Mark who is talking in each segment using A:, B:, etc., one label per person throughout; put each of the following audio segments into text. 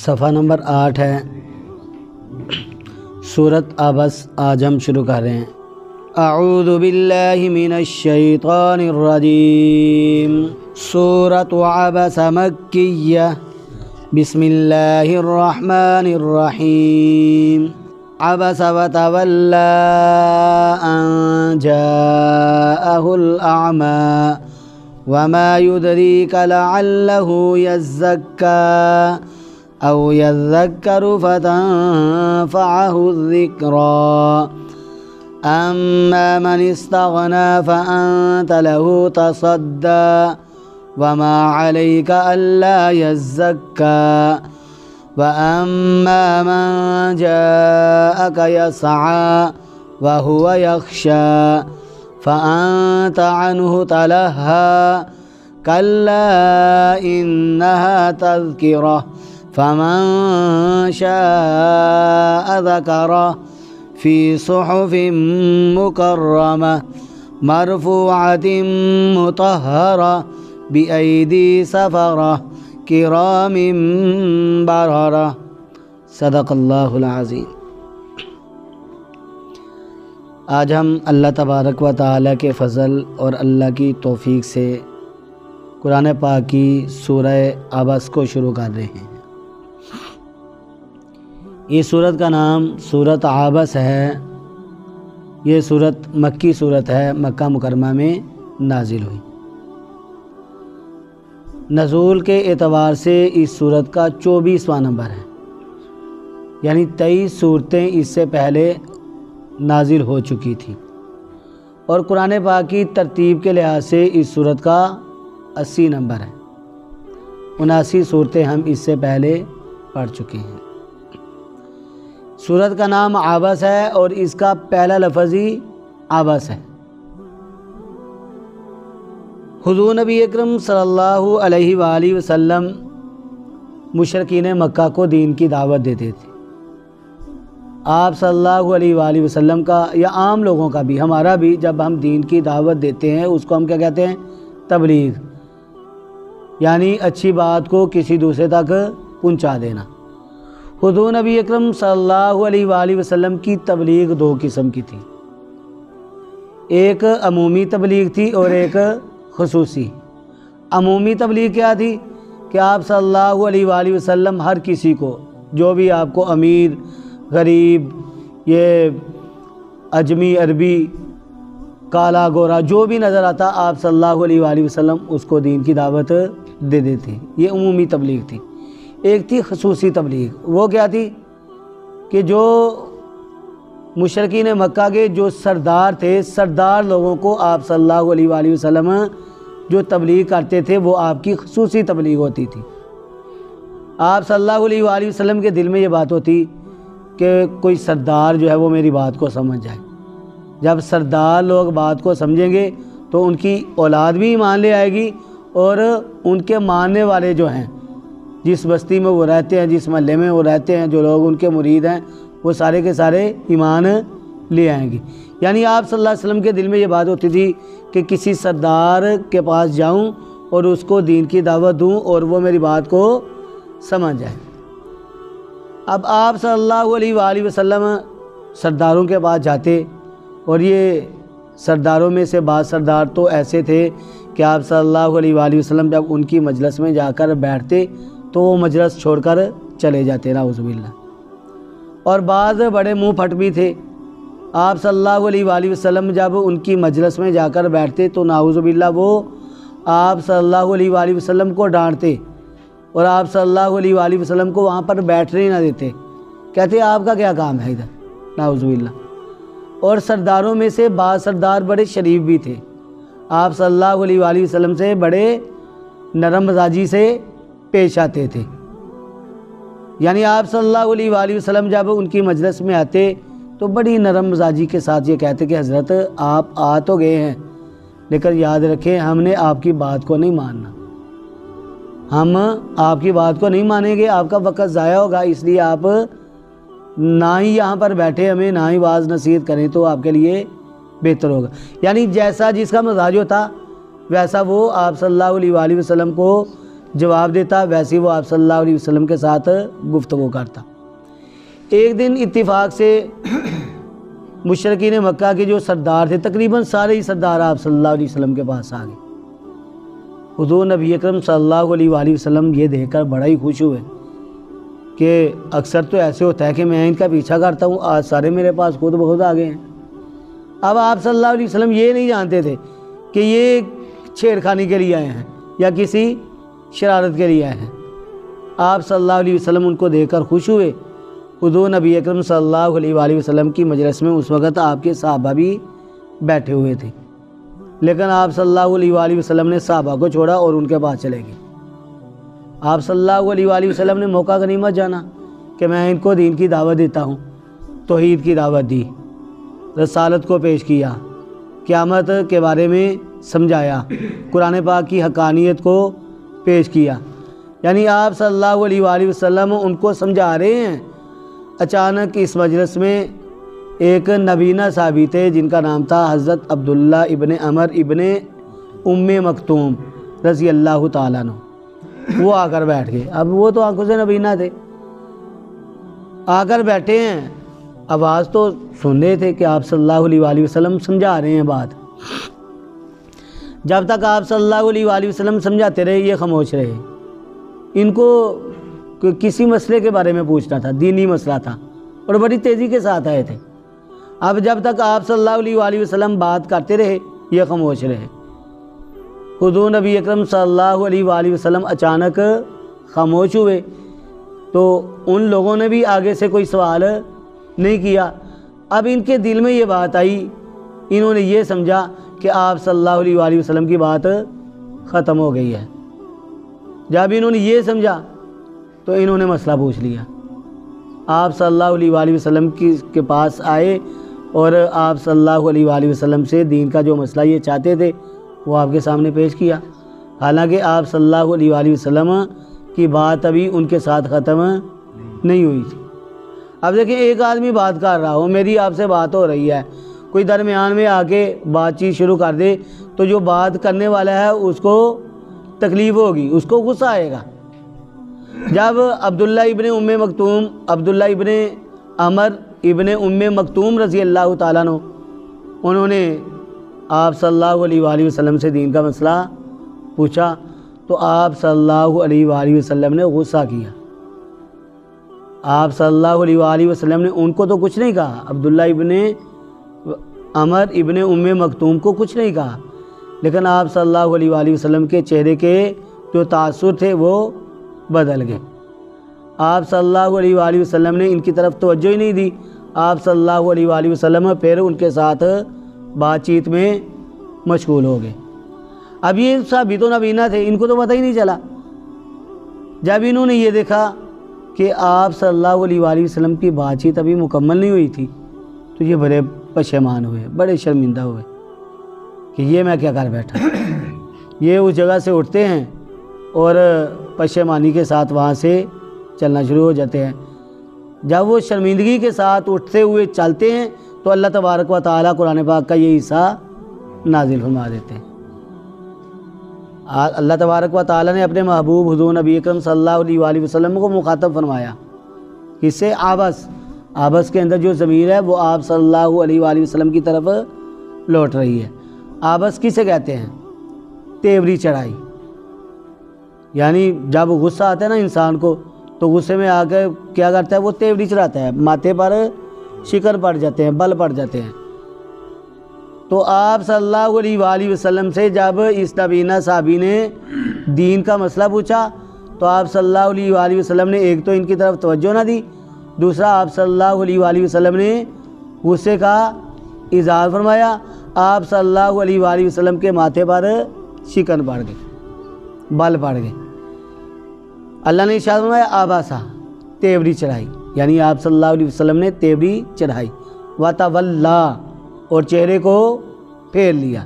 A: صفحہ نمبر 8 ہے، سورۃ عبس۔ آج ہم شروع کر رہے ہیں۔ اعوذ باللہ من الشیطان الرجیم۔ سورۃ عبس مکیہ، بسم اللہ الرحمن الرحیم۔ عبس وتولی ان جاءہ الاعمی وما يدريك لعله يزكى أو يذكر فتنفعه الذكرى أما من استغنى فأنت له تصدى وما عليك ألا يزكى وأما من جاءك يسعى وهو يخشى فأنت عنه تلهى كلا إنها تذكرة فمن شاء ذكره في صحف مكرمة مرفوعة مطهرة بأيدي سفرة كرام بررة۔ صدق اللہ العظیم۔ آج ہم اللہ تبارک و تعالیٰ کے فضل اور اللہ کی توفیق سے قرآن پاک کی سورہ عبس کو شروع کر رہے ہیں۔ یہ سورت کا نام سورۃ عبس ہے۔ یہ سورت مکی سورت ہے، مکہ مکرمہ میں نازل ہوئی۔ نزول کے اعتبار سے اس سورت کا 24واں نمبر ہے، یعنی 23 صورتیں اس سے پہلے نازل ہو چکی تھی، اور قرآن پاک کی ترتیب کے لحاظ سے اس سورت کا 80 نمبر ہے۔ 79 صورتیں ہم اس سے پہلے پڑھ چکے ہیں۔ سورت کا نام عبس ہے اور اس کا پہلا لفظ ہی عبس ہے۔ حضور نبی اکرم صلی اللہ علیہ وآلہ وسلم مشرکین مکہ کو دین کی دعوت دیتے تھے۔ آپ صلی اللہ علیہ وآلہ وسلم کا یا عام لوگوں کا بھی، ہمارا بھی، جب ہم دین کی دعوت دیتے ہیں اس کو ہم کیا کہتے ہیں؟ تبلیغ، یعنی اچھی بات کو کسی دوسرے تک پہنچا دینا۔ حضور نبی اکرم صلی اللہ علیہ وآلہ وسلم کی تبلیغ 2 قسم کی تھی، ایک عمومی تبلیغ تھی اور ایک خصوصی۔ عمومی تبلیغ کیا تھی کہ آپ صلی اللہ علیہ وآلہ وسلم ہر کسی کو، جو بھی آپ کو امیر غریب، یہ اجمی عربی، کالا گورا، جو بھی نظر آتا آپ صلی اللہ علیہ وآلہ وسلم اس کو دین کی دعوت دے دیتے۔ یہ عمومی تبلیغ تھی۔ ایک تھی خصوصی تبلیغ۔ وہ کیا تھی کہ جو مشرکین مکہ کے جو سردار تھے، سردار لوگوں کو آپ صلی اللہ علیہ وآلہ وسلم جو تبلیغ کرتے تھے وہ آپ کی خصوصی تبلیغ ہوتی تھی۔ آپ صلی اللہ علیہ وآلہ وسلم کے دل میں یہ بات ہوتی کہ کوئی سردار جو ہے وہ میری بات کو سمجھ جائے۔ جب سردار لوگ بات کو سمجھیں گے تو ان کی اولاد بھی ایمان لے آئے گی، اور ان کے ماننے والے جو ہیں، جس بستی میں وہ رہتے ہیں، جس محلے میں وہ رہتے ہیں، جو لوگ ان کے مرید ہیں، وہ سارے کے سارے ایمان لے آئیں گے۔ یعنی آپ صلی اللہ علیہ وسلم کے دل میں یہ بات ہوتی تھی کہ کسی سردار کے پاس جاؤں اور اس کو دین کی دعوت دوں اور وہ میری بات کو سمجھ جائے۔ اب آپ صلی اللہ علیہ وآلہ وسلم سرداروں کے پاس جاتے، اور یہ سرداروں میں سے بعض سردار تو ایسے تھے کہ آپ صلی اللہ علیہ وآلہ وسلم جب ان کی مجلس میں جا کر بیٹھتے تو وہ مجلس چھوڑ کر چلے جاتے، نعوذ باللہ۔ اور بعض بڑے منہ پھٹ بھی تھے۔ آپ صلی اللہ علیہ وآلہ وسلم جب ان کی مجلس میں جا کر بیٹھتے تو نعوذ باللہ وہ آپ صلی اللہ علیہ وآلہ وسلم کو ڈانٹتے، اور آپ صلی اللہ علیہ وآلہ وسلم کو وہاں پر بیٹھنے ہی نہ دیتے، کہتے آپ کا کیا کام ہے ادھر، نعوذ باللہ۔ اور سرداروں میں سے بعض سردار بڑے شریف بھی تھے، آپ صلی اللہ علیہ وآلہ وسلم سے بڑے نرم مزاجی سے پیش آتے تھے۔ یعنی آپ صلی اللہ علیہ وآلہ وسلم جب ان کی مجلس میں آتے تو بڑی نرم مزاجی کے ساتھ یہ کہتے کہ حضرت آپ آ تو گئے ہیں، لیکن یاد رکھیں ہم نے آپ کی بات کو نہیں ماننا، ہم آپ کی بات کو نہیں مانیں گے، آپ کا وقت ضائع ہوگا، اس لیے آپ نہ ہی یہاں پر بیٹھے ہمیں نہ ہی واعظ نصیحت کریں تو آپ کے لیے بہتر ہوگا۔ یعنی جیسا جس کا مزاج ہوتا ویسا وہ آپ صلی اللہ علیہ وآلہ وسلم کو جواب دیتا ویسے وہ آپ صلی اللہ علیہ وسلم کے ساتھ گفتگو کرتا۔ ایک دن اتفاق سے مشرکین مکہ کے جو سردار تھے، تقریباً سارے ہی سردار آپ صلی اللہ علیہ وسلم کے پاس آ گئے۔ حضور نبی اکرم صلی اللہ علیہ وآلہ وسلم یہ دیکھ کر بڑا ہی خوش ہوئے کہ اکثر تو ایسے ہوتا ہے کہ میں ان کا پیچھا کرتا ہوں، آج سارے میرے پاس خود بخود آ گئے ہیں۔ اب آپ صلی اللہ علیہ وسلم یہ نہیں جانتے تھے کہ یہ چھیڑ خانی کے لیے آئے ہیں یا کسی شرارت کے لیے آئے ہیں۔ آپ صلی اللہ علیہ وسلم ان کو دیکھ کر خوش ہوئے۔ حضور نبی اکرم صلی اللہ علیہ وآلہ وسلم کی مجلس میں اس وقت آپ کے صحابہ بھی بیٹھے ہوئے تھے، لیکن آپ صلی اللہ علیہ وآلہ وسلم نے صحابہ کو چھوڑا اور ان کے پاس چلے گئے۔ آپ صلی اللہ علیہ وآلہ وسلم نے موقع غنیمت جانا کہ میں ان کو دین کی دعوت دیتا ہوں، توحید کی دعوت دی، رسالت کو پیش کیا، قیامت کے بارے میں سمجھایا، قرآن پاک کی حقانیت کو پیش کیا، یعنی آپ صلی اللہ علیہ وآلہ وسلم ان کو سمجھا رہے ہیں۔ اچانک اس مجلس میں ایک نبینہ صحابی تھے جن کا نام تھا حضرت عبداللہ ابن عمر ابن ام مکتوم رضی اللہ تعالیٰ عنہ، وہ آ کر بیٹھ گئے۔ اب وہ تو آنکھوں سے نبینہ تھے، آ کر بیٹھے ہیں، آواز تو سن رہے تھے کہ آپ صلی اللہ علیہ وآلہ وسلم سمجھا رہے ہیں بات۔ جب تک آپ صلی اللہ علیہ وآلہ وسلم سمجھاتے رہے یہ خاموش رہے۔ ان کو کسی مسئلے کے بارے میں پوچھنا تھا، دینی مسئلہ تھا، اور بڑی تیزی کے ساتھ آئے تھے۔ اب جب تک آپ صلی اللہ علیہ وآلہ وسلم بات کرتے رہے یہ خاموش رہے۔ حضور نبی اکرم صلی اللہ علیہ وآلہ وسلم اچانک خاموش ہوئے تو ان لوگوں نے بھی آگے سے کوئی سوال نہیں کیا۔ اب ان کے دل میں یہ بات آئی، انہوں نے یہ سمجھا کہ آپ صلی اللہ علیہ وآلہ وسلم کی بات ختم ہو گئی ہے۔ جب انہوں نے یہ سمجھا تو انہوں نے مسئلہ پوچھ لیا۔ آپ صلی اللہ علیہ وآلہ وسلم کے پاس آئے اور آپ صلی اللہ علیہ وآلہ وسلم سے دین کا جو مسئلہ یہ چاہتے تھے وہ آپ کے سامنے پیش کیا، حالانکہ آپ صلی اللہ علیہ وآلہ وسلم کی بات ابھی ان کے ساتھ ختم نہیں ہوئی تھی۔ اب دیکھیں ایک آدمی بات کر رہا ہو، میری آپ سے بات ہو رہی ہے، کوئی درمیان میں آ کے بات چیت شروع کر دے تو جو بات کرنے والا ہے اس کو تکلیف ہوگی، اس کو غصہ آئے گا۔ جب عبداللہ ابن ام مکتوم، عبداللہ ابن عمر ابن ام مکتوم رضی اللہ تعالیٰ عنہ، انہوں نے آپ صلی اللہ علیہ وآلہ وسلم سے دین کا مسئلہ پوچھا تو آپ صلی اللہ علیہ وآلہ وسلم نے غصہ کیا۔ آپ صلی اللہ علیہ وآلہ وسلم نے ان کو تو کچھ نہیں کہا، عبداللہ ابن عمر ابن ام مکتوم کو کچھ نہیں کہا، لیکن آپ صلی اللہ علیہ وآلہ وسلم کے چہرے کے جو تاثر تھے وہ بدل گئے۔ آپ صلی اللہ علیہ وآلہ وسلم نے ان کی طرف توجہ ہی نہیں دی۔ آپ صلی اللہ علیہ وآلہ وسلم پھر ان کے ساتھ بات چیت میں مشغول ہو گئے۔ اب یہ صحابی تو نبینہ تھے، ان کو تو پتہ ہی نہیں چلا۔ جب انہوں نے یہ دیکھا کہ آپ صلی اللہ علیہ وآلہ وسلم کی بات چیت ابھی مکمل نہیں ہوئی تھی تو یہ بڑے پشیمان ہوئے، بڑے شرمندہ ہوئے کہ یہ میں کیا کر بیٹھا۔ یہ اس جگہ سے اٹھتے ہیں اور پشیمانی کے ساتھ وہاں سے چلنا شروع ہو جاتے ہیں۔ جب وہ شرمندگی کے ساتھ اٹھتے ہوئے چلتے ہیں تو اللہ تبارک و تعالیٰ قرآن پاک کا یہ حصہ نازل فرما دیتے ہیں۔ اللہ تبارک و تعالیٰ نے اپنے محبوب حضور نبی اکرم صلی اللہ علیہ وآلہ وسلم کو مخاطب فرمایا، اس سے آبس کے اندر جو ضمیر ہے وہ آپ صلی اللہ علیہ وآلہ وسلم کی طرف لوٹ رہی ہے۔ آبس کسے کہتے ہیں؟ تیوری چڑھائی، یعنی جب غصہ آتا ہے نا انسان کو تو غصے میں آ کے کیا کرتا ہے، وہ تیوری چڑھاتا ہے، ماتھے پر شکر پڑ جاتے ہیں، بل پڑ جاتے ہیں۔ تو آپ صلی اللہ علیہ وآلہ وسلم سے جب اس نبینہ صحابی نے دین کا مسئلہ پوچھا تو آپ صلی اللہ علیہ وآلہ وسلم نے ایک تو ان کی طرف توجہ نہ دی، دوسرا آپ صلی اللہ علیہ وآلہ وسلم نے غصے کا اظہار فرمایا۔ آپ صلی اللہ علیہ وآلہ وسلم کے ماتھے پر شکن پڑ گئے، بل پڑ گئے۔ اللہ نے ارشاد فرمایا آباسا، تیوری چڑھائی، یعنی آپ صلی اللہ علیہ وسلم نے تیوری چڑھائی، وتولا، اور چہرے کو پھیر لیا،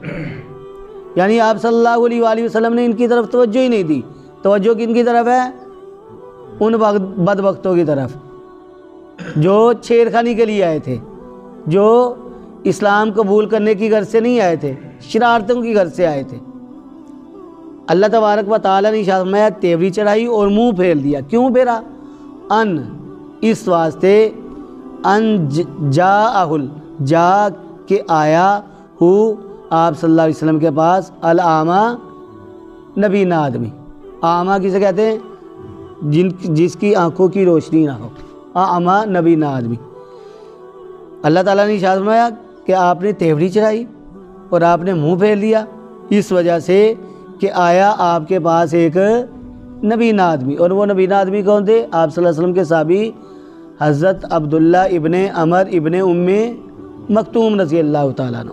A: یعنی آپ صلی اللہ علیہ وآلہ وسلم نے ان کی طرف توجہ ہی نہیں دی۔ توجہ کن کی طرف ہے؟ ان بدبختوں کی طرف جو چھیڑخانی کے لیے آئے تھے، جو اسلام قبول کرنے کی غرض سے نہیں آئے تھے، شرارتوں کی غرض سے آئے تھے۔ اللہ تبارک و تعالیٰ نے ارشاد فرمایا تیوری چڑھائی اور منہ پھیر دیا. کیوں پھیرا؟ ان اس واسطے ان جاءہل جا کہ آیا ہو آپ صلی اللہ علیہ وسلم کے پاس الاعمیٰ نبینہ آدمی. اعمیٰ کسے کہتے ہیں؟ جس کی آنکھوں کی روشنی نہ ہو. اعمیٰ نبینہ آدمی. اللہ تعالیٰ نے ارشاد فرمایا کہ آپ نے تیوری چڑھائی اور آپ نے منہ پھیر لیا اس وجہ سے کہ آیا آپ کے پاس ایک نبینہ آدمی. اور وہ نبینہ آدمی کون تھے؟ آپ صلی اللہ علیہ وسلم کے صحابی حضرت عبداللہ ابن عمر ابن ام مکتوم رضی اللہ تعالیٰ عنہ.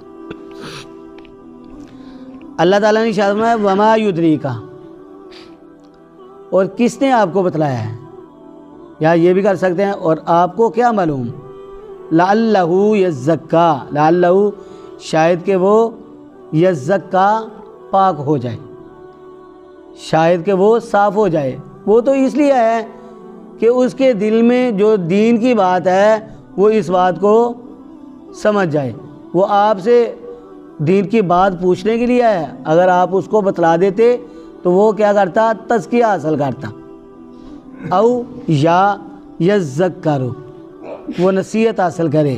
A: اللہ تعالیٰ نے ارشاد فرمایا وما یدریکا، اور کس نے آپ کو بتلایا ہے، یا یہ بھی کر سکتے ہیں اور آپ کو کیا معلوم، لعلہ یزکا، لعلہ شاید کہ وہ یزکا پاک ہو جائے، شاید کہ وہ صاف ہو جائے. وہ تو اس لیے ہے کہ اس کے دل میں جو دین کی بات ہے وہ اس بات کو سمجھ جائے. وہ آپ سے دین کی بات پوچھنے کے لیے ہے. اگر آپ اس کو بتلا دیتے تو وہ کیا کرتا؟ تزکیہ حاصل کرتا. او یا یذکر، وہ نصیحت حاصل کرے.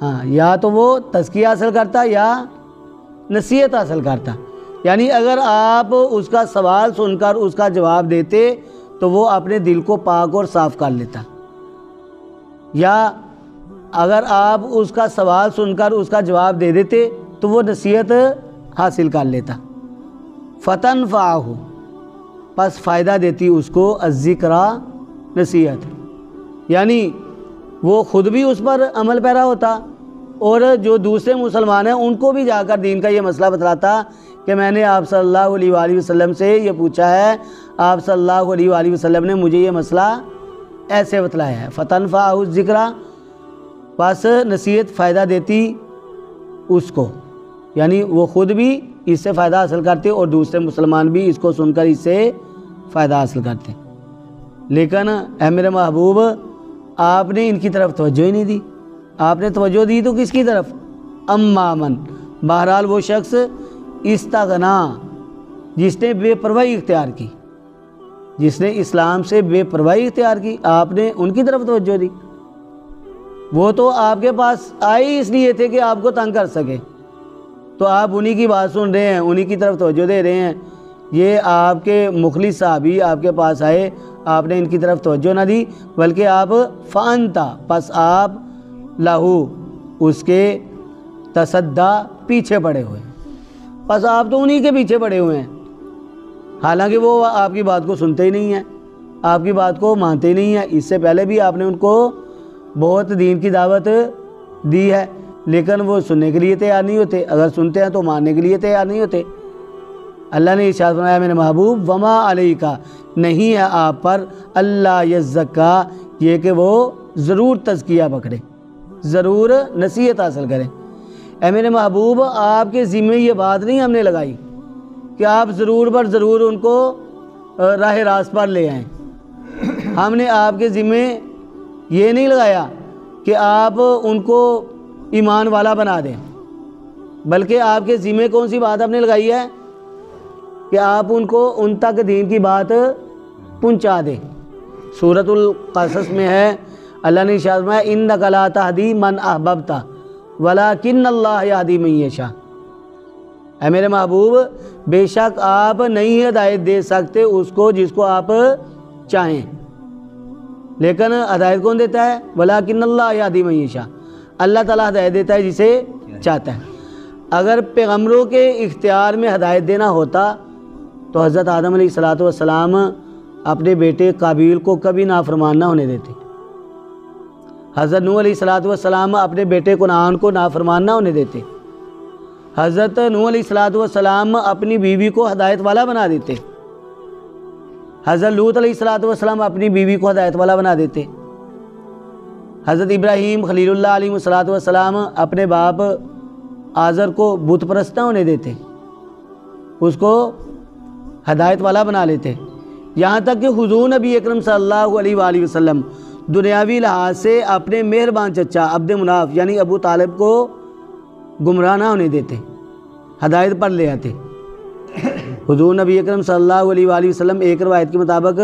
A: ہاں، یا تو وہ تزکیہ حاصل کرتا یا نصیحت حاصل کرتا. یعنی اگر آپ اس کا سوال سن کر اس کا جواب دیتے تو وہ اپنے دل کو پاک اور صاف کر لیتا، یا اگر آپ اس کا سوال سن کر اس کا جواب دے دیتے تو وہ نصیحت حاصل کر لیتا. فتنفعہ، پس فائدہ دیتی اس کو الذکریٰ، نصیحت. یعنی وہ خود بھی اس پر عمل پیرا ہوتا اور جو دوسرے مسلمان ہیں ان کو بھی جا کر دین کا یہ مسئلہ بتلاتا کہ میں نے آپ صلی اللہ علیہ وآلہ وسلم سے یہ پوچھا ہے، آپ صلی اللہ علیہ وآلہ وسلم نے مجھے یہ مسئلہ ایسے بتلایا ہے. فتنفعہ الذکریٰ، پس نصیحت فائدہ دیتی اس کو، یعنی وہ خود بھی اس سے فائدہ حاصل کرتے اور دوسرے مسلمان بھی اس کو سن کر اس سے فائدہ حاصل کرتے. لیکن اے میرے محبوب، آپ نے ان کی طرف توجہ ہی نہیں دی. آپ نے توجہ دی تو کس کی طرف؟ اما من، بہرحال وہ شخص استغنا، جس نے بے پرواہی اختیار کی، جس نے اسلام سے بے پرواہی اختیار کی، آپ نے ان کی طرف توجہ دی. وہ تو آپ کے پاس آئے اس لیے تھے کہ آپ کو تنگ کر سکے، تو آپ انہی کی بات سن رہے ہیں، انہی کی طرف توجہ دے رہے ہیں. یہ آپ کے مخلص صحابی آپ کے پاس آئے، آپ نے ان کی طرف توجہ نہ دی، بلکہ آپ فانتا، پس آپ لہو، اس کے تصدہ، پیچھے پڑے ہوئے. پس آپ تو انہی کے پیچھے پڑے ہوئے ہیں، حالانکہ وہ آپ کی بات کو سنتے ہی نہیں ہیں، آپ کی بات کو مانتے ہی نہیں ہیں. اس سے پہلے بھی آپ نے ان کو بہت دین کی دعوت دی ہے، لیکن وہ سننے کے لیے تیار نہیں ہوتے. اگر سنتے ہیں تو ماننے کے لیے تیار نہیں ہوتے. اللہ نے ارشاد فرمایا میرے محبوب وما علیکا، نہیں ہے آپ پر، اللہ یزکا، یہ کہ وہ ضرور تزکیہ پکڑے، ضرور نصیحت حاصل کریں. اے میرے محبوب، آپ کے ذمہ یہ بات نہیں ہم نے لگائی کہ آپ ضرور پر ضرور ان کو راہ راست پر لے آئیں. ہم نے آپ کے ذمہ یہ نہیں لگایا کہ آپ ان کو ایمان والا بنا دیں، بلکہ آپ کے ذمہ کون سی بات آپ نے لگائی ہے کہ آپ ان کو ان تک دین کی بات پہنچا دیں. سورۃ القصص میں ہے، اللہ نے ارشاد فرمایا انک لا تہدی من احببت ولکن اللہ یہدی من یشاء. اے میرے محبوب، بے شک آپ نہیں ہدایت دے سکتے اس کو جس کو آپ چاہیں، لیکن ہدایت کون دیتا ہے؟ ولکن اللہ یہدی من یشاء، اللہ تعالیٰ ہدایت دیتا ہے جسے چاہتا ہے. اگر پیغمبروں کے اختیار میں ہدایت دینا ہوتا تو حضرت آدم علیہ السلام اپنے بیٹے قابیل کو کبھی نافرمان نہ ہونے دیتے. حضرت نوح علیہ السلام اپنے بیٹے کنعان کو نافرمان نہ ہونے دیتے. حضرت نوح علیہ السلام اپنی بیوی کو ہدایت والا بنا دیتے. حضرت لوط علیہ السلام اپنی بیوی کو ہدایت والا بنا دیتے. حضرت ابراہیم خلیل اللہ علیہ السلام اپنے باپ آزر کو بت پرست نہ ہونے دیتے، اس کو ہدایت والا بنا لیتے. یہاں تک کہ حضور نبی اکرم صلی اللہ علیہ وآلہ وسلم دنیاوی لحاظ سے اپنے مہربان چچا عبد مناف یعنی ابو طالب کو گمراہ نہ ہونے دیتے، ہدایت پر لے آتے. حضور نبی اکرم صلی اللہ علیہ وآلہ وسلم ایک روایت کے مطابق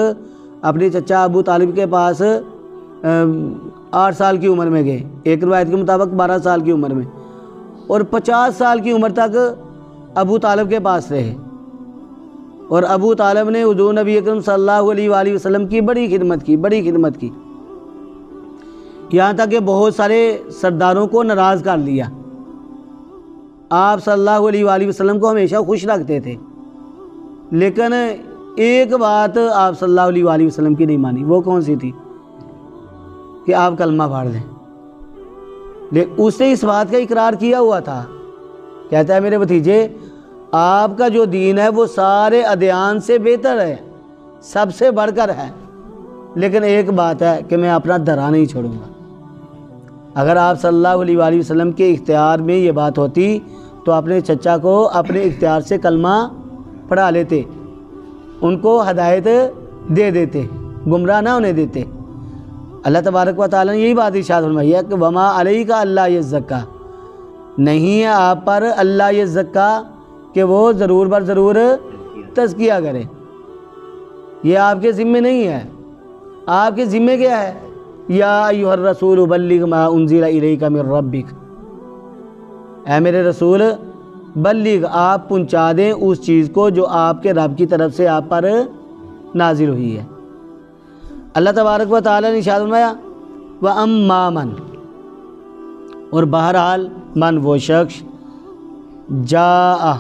A: اپنے چچا ابو طالب کے پاس 8 سال کی عمر میں گئے، ایک روایت کے مطابق 12 سال کی عمر میں، اور 50 سال کی عمر تک ابو طالب کے پاس رہے، اور ابو طالب نے حضور نبی اکرم صلی اللہ علیہ وآلہ وسلم کی بڑی خدمت کی، یہاں تک کہ بہت سارے سرداروں کو ناراض کر لیا۔ آپ صلی اللہ علیہ وآلہ وسلم کو ہمیشہ خوش رکھتے تھے، لیکن ایک بات آپ صلی اللہ علیہ وآلہ وسلم کی نہیں مانی۔ وہ کون سی تھی؟ کہ آپ کلمہ پڑھ لیں۔ لیکن اس نے اس بات کا اقرار کیا ہوا تھا، کہتا ہے میرے بھتیجے آپ کا جو دین ہے وہ سارے ادیان سے بہتر ہے، سب سے بڑھ کر ہے، لیکن ایک بات ہے کہ میں اپنا درا نہیں چھوڑوں گا۔ اگر آپ صلی اللہ علیہ وآلہ وسلم کے اختیار میں یہ بات ہوتی تو اپنے چچا کو اپنے اختیار سے کلمہ پڑھا لیتے، ان کو ہدایت دے دیتے، گمراہ نہ ہونے دیتے۔ اللہ تبارک و تعالیٰ نے یہی بات ارشاد فرمائی ہے کہ وما علیک الا یزکا، نہیں ہے آپ پر اللہ یزکا کہ وہ ضرور بر ضرور تزکیہ کرے، یہ آپ کے ذمے نہیں ہے۔ آپ کے ذمے کیا ہے؟ یا ایھا الرسول بلغ ما انزل الیک من ربک، اے میرے رسول بلغ آپ پہنچا دیں اس چیز کو جو آپ کے رب کی طرف سے آپ پر نازل ہوئی ہے۔ اللہ تبارک و تعالیٰ نے ارشاد فرمایا وَأَمَّا مَنْ، اور بہرحال من وہ شخص جاء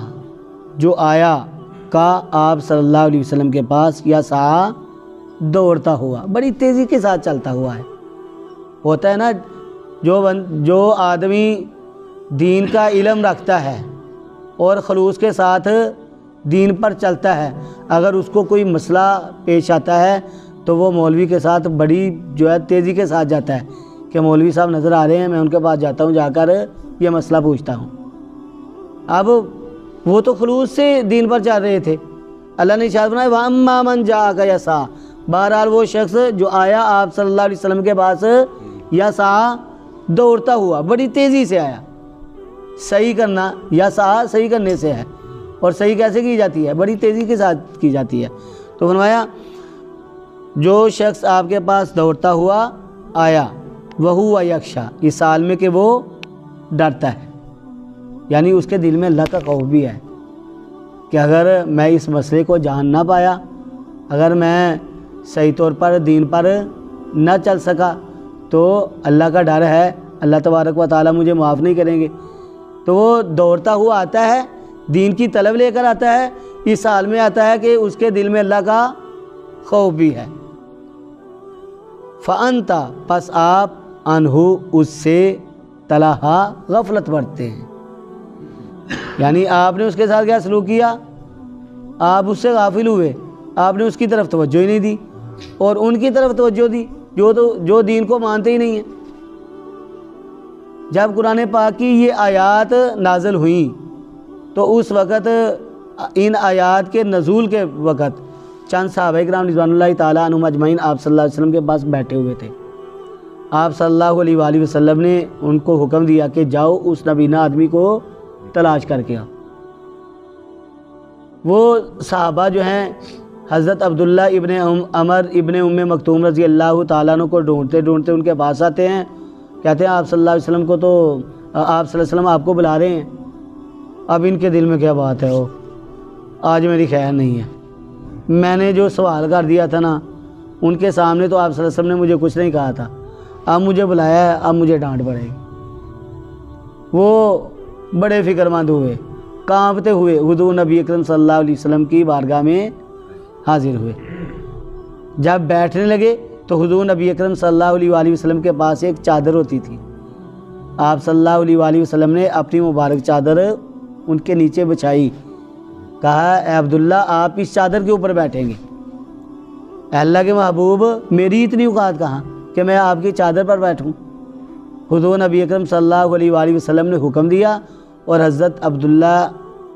A: جو آیا کا آپ صلی اللہ علیہ وسلم کے پاس، یا سعی دوڑتا ہوا، بڑی تیزی کے ساتھ چلتا ہوا ہے۔ ہوتا ہے نا جو آدمی دین کا علم رکھتا ہے اور خلوص کے ساتھ دین پر چلتا ہے، اگر اس کو کوئی مسئلہ پیش آتا ہے تو وہ مولوی کے ساتھ بڑی تیزی کے ساتھ جاتا ہے کہ مولوی صاحب نظر آ رہے ہیں، میں ان کے پاس جاتا ہوں، جا کر یہ مسئلہ پوچھتا ہوں۔ اب وہ تو خلوص سے دین پر چل رہے تھے۔ اللہ نے ارشاد فرمایا وَأَمَّا مَنْ جَاءَكَ يَسْعَىٰ، بہرحال وہ شخص جو آیا آپ صلی اللہ علیہ وسلم کے پاس یسعیٰ دوڑتا ہوا، بڑی تیزی سے آیا۔ صحیح کرنا یسعیٰ صحیح کرنے سے ہے، اور صحیح کیسے کی جاتی ہے؟ بڑی تیزی کے ساتھ کی جاتی ہے۔ تو فرمایا جو شخص آپ کے پاس دوڑتا ہوا آیا وَهُوَ يَخْشَىٰ، اس حال میں کہ وہ ڈرتا ہے، یعنی اس کے دل میں اللہ کا خوف بھی ہے کہ اگر میں اس مسئلے کو جان نہ پایا، اگر میں صحیح طور پر دین پر نہ چل سکا تو اللہ کا ڈر ہے، اللہ تبارک و تعالیٰ مجھے معاف نہیں کریں گے۔ تو وہ دوڑتا ہوا آتا ہے، دین کی طلب لے کر آتا ہے، اس حال میں آتا ہے کہ اس کے دل میں اللہ کا خوف بھی ہے۔ فَأَنْتَ، پس آپ انہو اس سے تلاہا غفلت برتتے ہیں، یعنی آپ نے اس کے ساتھ کیا سلوک کیا؟ آپ اس سے غافل ہوئے، آپ نے اس کی طرف توجہ ہی نہیں دی، اور ان کی طرف توجہ دی جو دین کو مانتے ہی نہیں ہیں۔ جب قرآن پاک کی یہ آیات نازل ہوئیں تو اس وقت ان آیات کے نزول کے وقت چند صحابہ کرام رضوان اللہ تعالیٰ عنہم اجمعین آپ صلی اللہ علیہ وسلم کے پاس بیٹھے ہوئے تھے۔ آپ صلی اللہ علیہ وآلہ وسلم نے ان کو حکم دیا کہ جاؤ اس نبینہ آدمی کو تلاش کر کے آؤ۔ وہ صحابہ جو ہیں حضرت عبداللہ ابن عمر ابن مکتوم رضی اللہ تعالیٰ عنہ کو ڈھونڈتے ان کے پاس آتے ہیں، کہتے ہیں آپ صلی اللہ علیہ وسلم کو تو آپ صلی اللہ علیہ وسلم آپ کو بلا رہے ہیں۔ اب ان کے دل میں کیا بات ہے، وہ آج میری خیر نہیں ہے، میں نے جو سوال کر دیا تھا نا ان کے سامنے تو آپ صلی اللہ علیہ وسلم نے مجھے کچھ نہیں کہا تھا، اب مجھے بلایا ہے، اب مجھے ڈانٹ پڑے گی۔ وہ بڑے فکر مند ہوئے، کانپتے ہوئے حضور نبی اکرم صلی اللہ علیہ وسلم کی بارگاہ میں حاضر ہوئے۔ جب بیٹھنے لگے تو حضور نبی اکرم صلی اللہ علیہ وآلہ وسلم کے پاس ایک چادر ہوتی تھی، آپ صلی اللہ علیہ وآلہ وسلم نے اپنی مبارک چادر ان کے نیچے بچھائی، کہا اے عبداللہ آپ اس چادر کے اوپر بیٹھیں گے۔ اے اللہ کے محبوب میری اتنی اوقات کہاں کہ میں آپ کی چادر پر بیٹھوں؟ حضور نبی اکرم صلی اللہ علیہ وآلہ وسلم نے حکم دیا اور حضرت عبداللہ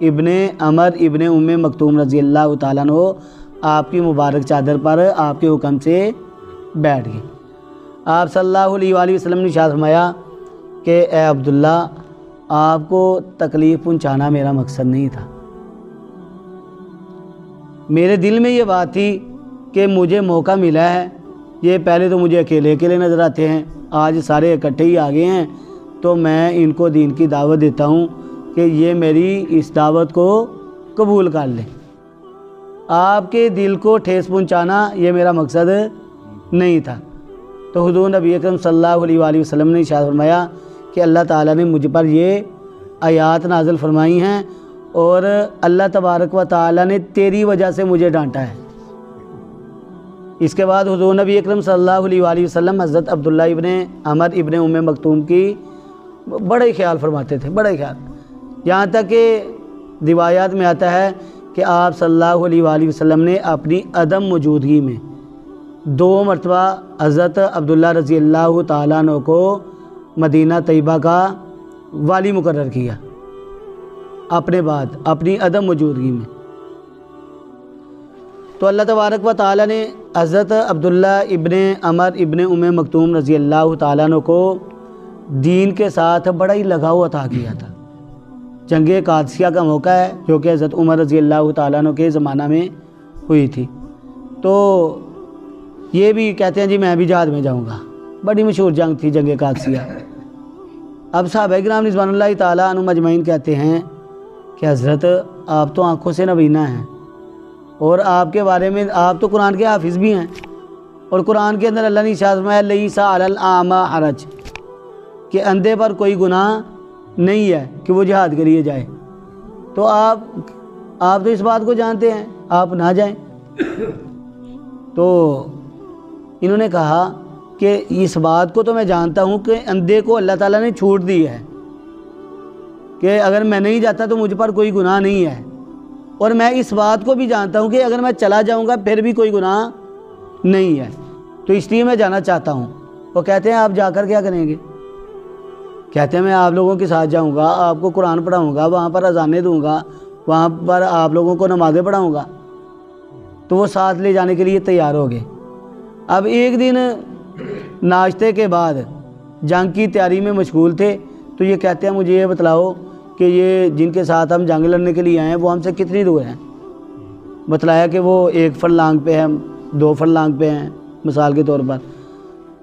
A: ابن عمر ابن مکتوم رضی اللہ تعالیٰ عنہ آپ کی مبارک چادر پر آپ کے حکم سے بیٹھ گئے۔ آپ صلی اللہ علیہ وآلہ وسلم نے ارشاد فرمایا کہ اے عبداللہ آپ کو تکلیف پہنچانا میرا مقصد نہیں تھا، میرے دل میں یہ بات تھی کہ مجھے موقع ملا ہے، یہ پہلے تو مجھے اکیلے اکیلے نظر آتے ہیں، آج سارے اکٹھے ہی آ گئے ہیں، تو میں ان کو دین کی دعوت دیتا ہوں کہ یہ میری اس دعوت کو قبول کر لیں۔ آپ کے دل کو ٹھیس پہنچانا یہ میرا مقصد نہیں تھا۔ تو حضور نبی اکرم صلی اللہ علیہ وآلہ وسلم نے ارشاد فرمایا کہ اللہ تعالیٰ نے مجھ پر یہ آیات نازل فرمائی ہیں اور اللہ تبارک و تعالیٰ نے تیری وجہ سے مجھے ڈانٹا ہے۔ اس کے بعد حضور نبی اکرم صلی اللہ علیہ وآلہ وسلم حضرت عبداللہ ابن عمر ابن ام مکتوم کی بڑا ہی خیال فرماتے تھے، بڑا ہی خیال، یہاں تک کہ روایات میں آتا ہے کہ آپ صلی اللہ علیہ وآلہ وسلم نے اپنی عدم موجودگی میں 2 مرتبہ حضرت عبداللہ رضی اللہ تعالیٰ عنہ کو مدینہ طیبہ کا والی مقرر کیا اپنے بعد، اپنی عدم موجودگی میں۔ تو اللہ تبارک و تعالیٰ نے حضرت عبداللہ ابن عمر ابن ام مکتوم رضی اللہ تعالیٰ عنہ کو دین کے ساتھ بڑا ہی لگاؤ عطا کیا تھا۔ جنگ قادسیہ کا موقع ہے جو کہ حضرت عمر رضی اللہ تعالیٰ عنہ کے زمانہ میں ہوئی تھی، تو یہ بھی کہتے ہیں جی میں بھی جہاد میں جاؤں گا، بڑی مشہور جنگ تھی جنگ قادسیہ۔ اب صحابہ کرام رضوان اللہ تعالیٰ عنہم اجمعین کہتے ہیں کہ حضرت آپ تو آنکھوں سے نبینہ ہیں، اور آپ کے بارے میں آپ تو قرآن کے حافظ بھی ہیں، اور قرآن کے اندر اللہ نے ارشاد فرمایا لیس علی الاعمی حرج، کہ اندھے پر کوئی گناہ نہیں ہے کہ وہ جہاد کے لیے جائے، تو آپ تو اس بات کو جانتے ہیں، آپ نہ جائیں۔ تو انہوں نے کہا کہ اس بات کو تو میں جانتا ہوں کہ اندھے کو اللہ تعالیٰ نے چھوٹ دی ہے کہ اگر میں نہیں جاتا تو مجھ پر کوئی گناہ نہیں ہے، اور میں اس بات کو بھی جانتا ہوں کہ اگر میں چلا جاؤں گا پھر بھی کوئی گناہ نہیں ہے، تو اس لیے میں جانا چاہتا ہوں۔ وہ کہتے ہیں آپ جا کر کیا کریں گے؟ کہتے ہیں میں آپ لوگوں کے ساتھ جاؤں گا، آپ کو قرآن پڑھاؤں گا، وہاں پر اذانیں دوں گا، وہاں پر آپ لوگوں کو نمازیں پڑھاؤں گا۔ تو وہ ساتھ لے جانے کے لیے تیار ہو گئے۔ اب ایک دن ناشتے کے بعد جنگ کی تیاری میں مشغول تھے، تو یہ کہتے ہیں مجھے یہ بتلاؤ کہ یہ جن کے ساتھ ہم جنگ لڑنے کے لیے آئے ہیں وہ ہم سے کتنی دور ہیں؟ بتلایا کہ وہ 1 فرلانگ پہ ہیں، 2 فرلانگ پہ ہیں مثال کے طور پر۔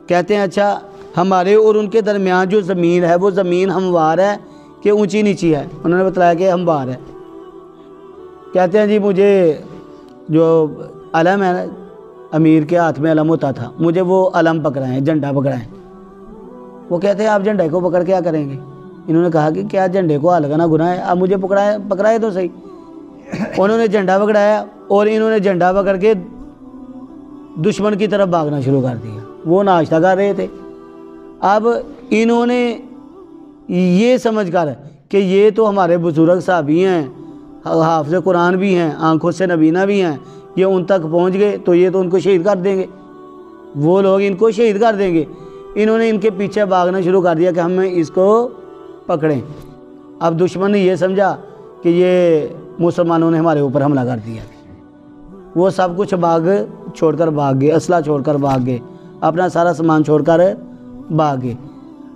A: کہتے ہیں اچھا ہمارے اور ان کے درمیان جو زمین ہے وہ زمین ہموار ہے کہ اونچی نیچی ہے؟ انہوں نے بتلایا کہ ہموار ہے۔ کہتے ہیں جی مجھے جو علم ہے، امیر کے ہاتھ میں علم ہوتا تھا، مجھے وہ علم پکڑائیں، جھنڈا پکڑائیں۔ وہ کہتے ہیں آپ جھنڈے کو پکڑ کیا کریں گے؟ انہوں نے کہا کہ کیا جھنڈے کو لگانا گناہ ہے؟ آپ مجھے پکڑائے تو صحیح۔ انہوں نے جھنڈا پکڑایا اور انہوں نے جھنڈا پکڑ کے دشمن کی طرف بھاگنا شروع کر دیا۔ وہ ناشتہ کر رہے تھے۔ اب انہوں نے یہ سمجھ کر کہ یہ تو ہمارے بزرگ صحابی ہیں، حافظ قرآن بھی ہیں، آنکھوں سے نبینہ بھی ہیں، یہ ان تک پہنچ گئے تو یہ تو ان کو شہید کر دیں گے، وہ لوگ ان کو شہید کر دیں گے۔ انہوں نے ان کے پیچھے بھاگنا شروع کر دیا کہ ہم اس کو پکڑیں۔ اب دشمن نے یہ سمجھا کہ یہ مسلمانوں نے ہمارے اوپر حملہ کر دیا، وہ سب کچھ چھوڑ کر بھاگ گئے، اسلحہ چھوڑ کر بھاگ گئے، اپنا سارا سامان چھوڑ کر بھاگ گئے۔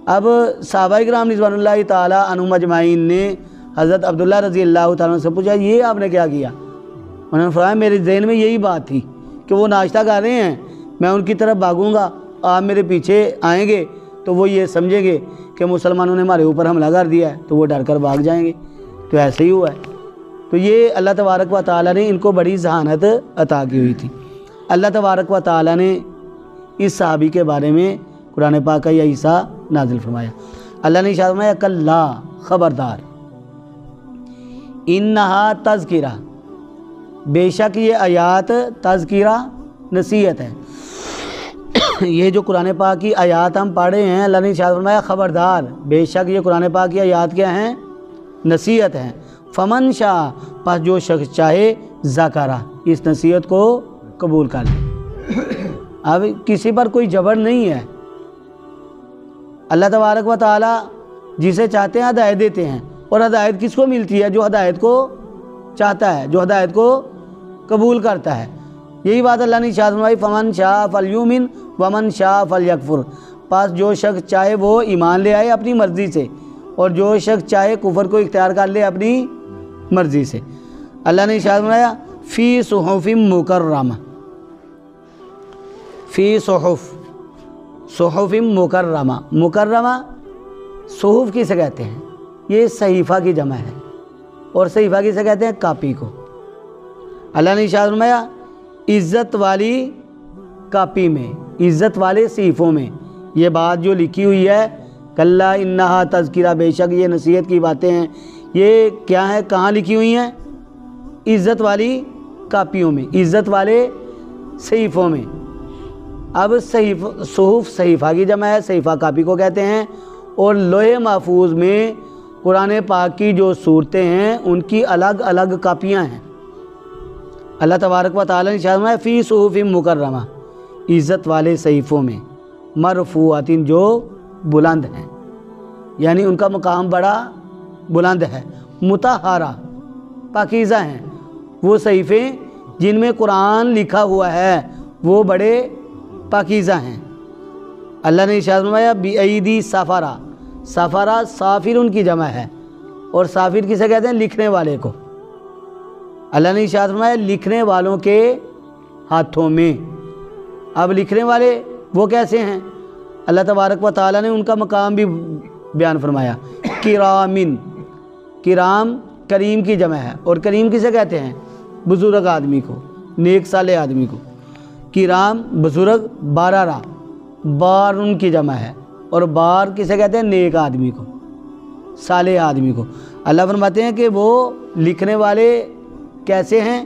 A: اب صحابہ کرام رضوان اللہ تعالیٰ عنہم اجمعین نے حضرت عبداللہ رضی اللہ تعالیٰ عنہ سے پوچھا یہ آپ نے کیا کیا؟ انہوں نے فرمایا میرے ذہن میں یہی بات تھی کہ وہ ناشتہ کر رہے ہیں، میں ان کی طرف بھاگوں گا، آپ میرے پیچھے آئیں گے تو وہ یہ سمجھیں گے کہ مسلمانوں نے ہمارے اوپر حملہ کر دیا ہے، تو وہ ڈر کر بھاگ جائیں گے۔ تو ایسے ہی ہوا ہے۔ تو یہ اللہ تبارک و تعالیٰ نے ان کو بڑی ذہانت عطا کی ہوئی تھی۔ اللہ تبارک و تعالیٰ نے اس صحابی کے بارے میں قرآن پاک کا یہ حصہ نازل فرمایا۔ اللہ نے ارشاد فرمایا کلا، خبردار، انہا تذکرہ، بے شک یہ آیات تذکرہ نصیحت ہے۔ یہ جو قرآن پاک کی آیات ہم پڑھے ہیں، اللہ نے ارشاد فرمایا خبردار، بے شک یہ قرآن پاک کی آیات کیا ہیں؟ نصیحت ہیں۔ فمن شاء، پس جو شخص چاہے، ذکرہ، اس نصیحت کو قبول کر لے۔ اب کسی پر کوئی جبر نہیں ہے۔ اللہ تبارک و تعالیٰ جسے چاہتے ہیں ہدایت دیتے ہیں، اور ہدایت کس کو ملتی ہے؟ جو ہدایت کو چاہتا ہے، جو ہدایت کو قبول کرتا ہے۔ یہی بات اللہ نے ارشاد فرمائی فمن شاء فلیؤمن ومن شاء فلیکفر، پس جو شخص چاہے وہ ایمان لے آئے اپنی مرضی سے، اور جو شخص چاہے کفر کو اختیار کر لے اپنی مرضی سے۔ اللہ نے ارشاد فرمایا فی صحف مکرمہ، فی صحف، صحف مکرمہ، مکرمہ صحف کسے کہتے ہیں؟ یہ صحیفہ کی جمع ہے، اور صحیفہ کسے کہتے ہیں؟ کاپی کو۔ اللہ نے ارشاد فرمایا عزت والی کاپی میں، عزت والے صحیفوں میں۔ یہ بات جو لکھی ہوئی ہے کلا انہا تذکرہ، بے شک یہ نصیحت کی باتیں ہیں، یہ کیا ہے؟ کہاں لکھی ہوئی ہیں؟ عزت والی کاپیوں میں، عزت والے صحیفوں میں۔ اب صحف صحیفہ کی جمع ہے، صحیفہ کاپی کو کہتے ہیں، اور لوح محفوظ میں قرآن پاک کی جو صورتیں ہیں ان کی الگ الگ کاپیاں ہیں۔ اللہ تبارک و تعالیٰ نے ارشاد فرمایا فی صحف مکرمہ، عزت والے صحیفوں میں، مرفوعات جو بلند ہیں، یعنی ان کا مقام بڑا بلند ہے، مطہرہ پاکیزہ ہیں۔ وہ صحیفے جن میں قرآن لکھا ہوا ہے وہ بڑے پاکیزہ ہیں۔ اللہ نے ارشاد فرمایا بِأَیْدِی سَفَرَہ، سفرہ سافر ان کی جمع ہے، اور سافر کسے کہتے ہیں؟ لکھنے والے کو۔ اللہ نے ارشاد فرمایا لکھنے والوں کے ہاتھوں میں۔ اب لکھنے والے وہ کیسے ہیں؟ اللہ تبارک و تعالیٰ نے ان کا مقام بھی بیان فرمایا، کرامن، کرام کریم کی جمع ہے، اور کریم کسے کہتے ہیں؟ بزرگ آدمی کو، نیک صالح آدمی کو۔ کرام بزرگ، بارارہ، بار ان کی جمع ہے، اور بار کسے کہتے ہیں؟ نیک آدمی کو، صالح آدمی کو۔ اللہ فرماتے ہیں کہ وہ لکھنے والے کیسے ہیں؟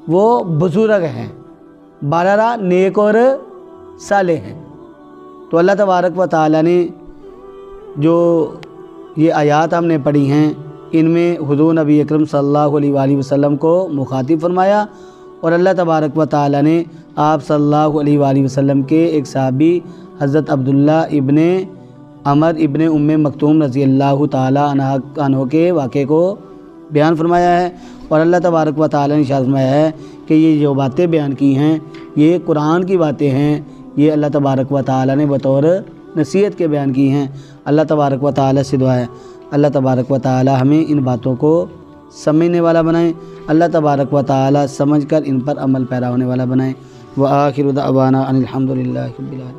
A: وہ بزرگ ہیں، بارارہ، نیک اور صالح ہیں۔ تو اللہ تبارک و تعالیٰ نے جو یہ آیات ہم نے پڑھی ہیں ان میں حضور نبی اکرم صلی اللہ علیہ وآلہ وسلم کو مخاطب فرمایا، اور اللہ تبارک و تعالیٰ نے آپ صلی اللہ علیہ وآلہ وسلم کے ایک صحابی حضرت عبداللہ ابن عمر ابن ام مکتوم رضی اللہ تعالیٰ عنہ کے واقعے کو بیان فرمایا ہے، اور اللہ تبارک و تعالیٰ نے ارشاد فرمایا ہے کہ یہ جو باتیں بیان کی ہیں یہ قرآن کی باتیں ہیں، یہ اللہ تبارک و تعالیٰ نے بطور نصیحت کے بیان کی ہیں۔ اللہ تبارک و تعالیٰ سے دعا ہے اللہ تبارک و تعالیٰ ہمیں ان باتوں کو سمجھنے والا بنائیں، اللہ تبارک و تعالیٰ سمجھ کر ان پر عمل پیرا ہونے والا بنائیں۔ وآخر دعوانا ان الحمد للہ رب العالمین۔